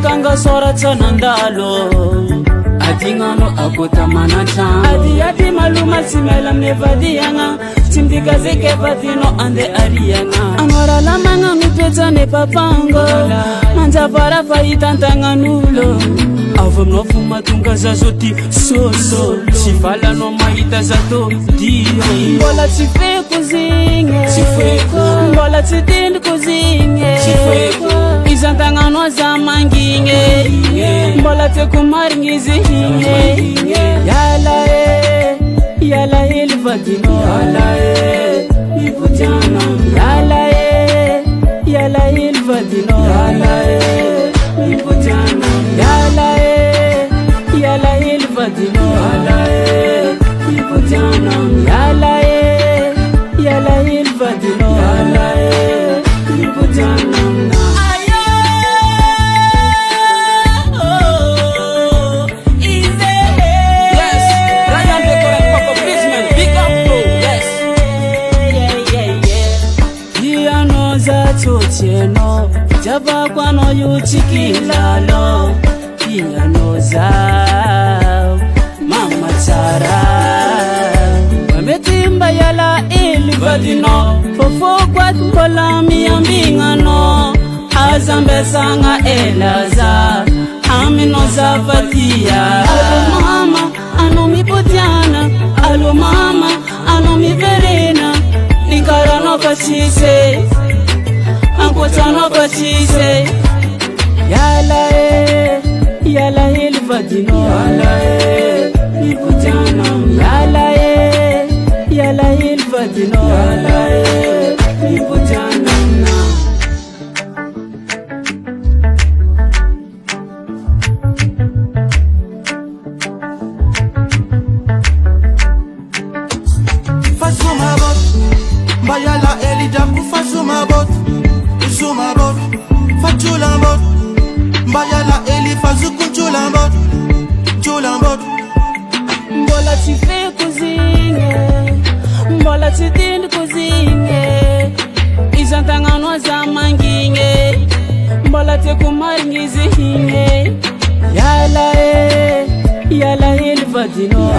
Kanga sora tsanandalo adingano akota manata adi maluma simela mevadianga tindika zeke patino ande ariana anora lamanga mipeta ne papango manja para faitantanga nulo avamno fuma tunga zazoti soso sivala no maita zato dio bola tife kuzinge bola tidin kuzinge izantanga no zamanginge bola te kumaringizi yala ilvadino ibujana yala ilvadino ibujana yala ilvadino ibujana yala ilvadino ibujana Cheno jaba kwano yuchikilalo pianoza mama tsara wametimba yala ilivadino fofo kwa mbola miambingano azambesanga elaza amino zafatia alo mama anomipotiana alo mama anomiverena ninkarano pachise Ampotano pachise yala ilvadino ibujana yala ilvadino ibujana Fasuma bot bayala elida kufasuma bot Zuma bot, fatula bot, bayala eli fazuku chula bot. Mbola tife kuzinge, mbola tidin kuzinge, izantanga no zamanginge, mbola te kumaringizi hinge, yala ilvadino,